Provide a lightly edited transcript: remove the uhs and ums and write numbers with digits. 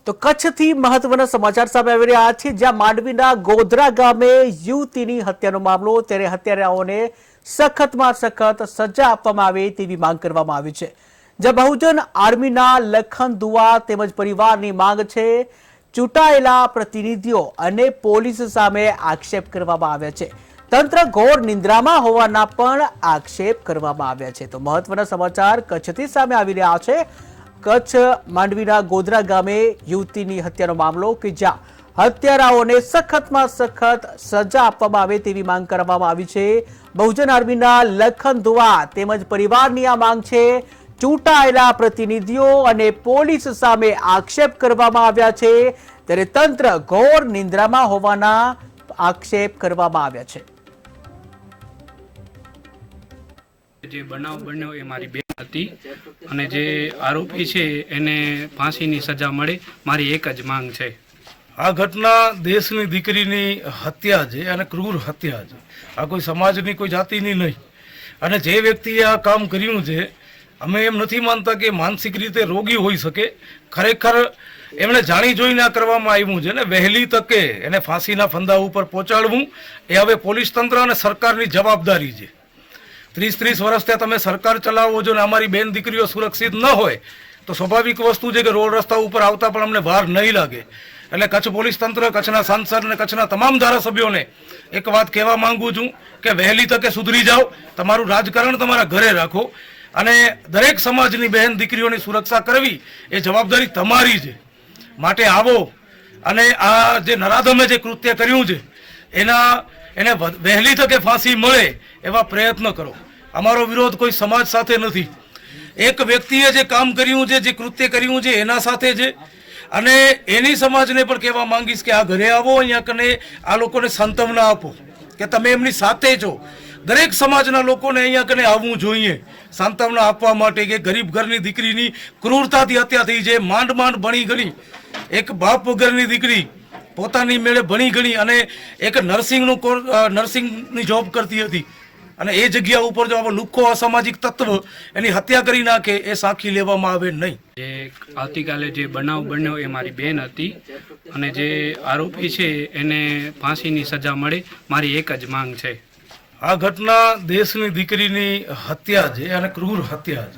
તો કચ્છથી મહત્વના સમાચાર સામે આવી રહ્યા છે, જ્યાં માંડવીના ગોધરા ગામે યુવતીની હત્યાનો મામલો, ત્યારે હત્યારાઓને સખતમાં સખત સજા આપવામાં આવે તેવી માંગ કરવામાં આવી છે। જ્યાં બહુજન આર્મીના લખન દુઆ તેમજ પરિવારની માંગ છે। ચૂંટાયેલા પ્રતિનિધિઓ અને પોલીસ સામે આક્ષેપ કરવામાં આવ્યા છે। તંત્ર ઘોર નિંદ્રામાં હોવાના પણ આક્ષેપ કરવામાં આવ્યા છે। તો મહત્વના સમાચાર કચ્છથી સામે આવી રહ્યા છે। કચ્છ માંડવીના ગોધરા ગામે યુવતીની હત્યાનો મામલો કે જ્યાં હત્યારાઓને સખતમાં સખત સજા આપવામાં આવે તેવી માંગ કરવામાં આવી છે। બહુજન આર્મીના લખન દુઆ તેમજ પરિવારની આ માંગ છે। ચૂંટાયેલા પ્રતિનિધિઓ અને પોલીસ સામે આક્ષેપ કરવામાં આવ્યા છે, ત્યારે તંત્ર ઘોર નિંદ્રામાં હોવાના આક્ષેપ કરવામાં આવ્યા છે। જે બનાવ બન્યો એ મારી બેન હતી અને જે આરોપી છે એને ફાંસીની સજા મળે મારી એક જ માંગ છે। આ ઘટના દેશની દીકરીની હત્યા છે અને ક્રૂર હત્યા છે। આ કોઈ સમાજની કોઈ જાતિની નહીં। અને જે વ્યક્તિએ આ કામ કર્યું છે, અમે એમ નથી માનતા કે માનસિક રીતે રોગી હોઈ શકે। ખરેખર એમણે જાણી જોઈને આ કરવામાં આવ્યું છે ને વહેલી તકે એને ફાંસીના ફંદા ઉપર પહોંચાડવું એ હવે પોલીસ તંત્ર અને સરકારની જવાબદારી છે। 30 વર્ષથી તમે સરકાર ચલાવો છો ને અમારી બેન દીકરીઓ સુરક્ષિત ન હોય તો સ્વાભાવિક વસ્તુ છે કે રોડ રસ્તા ઉપર આવતા પણ અમને ભાર નહીં લાગે। એટલે કચ્છ પોલીસ તંત્ર, કચ્છના સાંસદ અને કચ્છના તમામ ધારાસભ્યોને એક વાત કહેવા માંગુ છું કે વહેલી તકે સુધરી જાઓ, તમારું રાજકારણ તમારા ઘરે રાખો અને દરેક સમાજની બહેન દીકરીઓની સુરક્ષા કરવી એ જવાબદારી તમારી છે। માટે આવો અને આ જે નરાધમે જે કૃત્ય કર્યું છે એને વહેલી તકે ફાંસી મળે એવા પ્રયત્ન કરો। અમારો વિરોધ કોઈ સમાજ સાથે નથી। એક વ્યક્તિએ જે કામ કર્યું છે, જે કૃત્ય કર્યું છે એના સાથે છે અને એની સમાજને પણ કહેવા માંગીશ કે આ ઘરે આવો, અહીંયા કને આ લોકોને સાંત્વના આપો કે તમે એમની સાથે છો। દરેક સમાજના લોકોને અહીંયા કને આવવું જોઈએ સાંત્વના આપવા માટે કે ગરીબ ઘરની દીકરીની ક્રૂરતાથી હત્યા થઈ છે। માંડ માંડ ભણી ગણી એક બાપ વગરની દીકરી પોતાની મેળે ભણી ગણી અને એક નર્સિંગની જોબ કરતી હતી અને એ જગ્યા ઉપર જો આવો લુખ્ખો અસામાજિક તત્વ એની હત્યા કરી નાખે એ સાંખી લેવામાં આવે નહીં। જે આવતીકાલે જે બનાવ બન્યો એ મારી બેન હતી અને જે આરોપી છે એને ફાંસીની સજા મળે મારી એક જ માંગ છે। આ ઘટના દેશની દીકરીની હત્યા છે અને ક્રૂર હત્યા છે।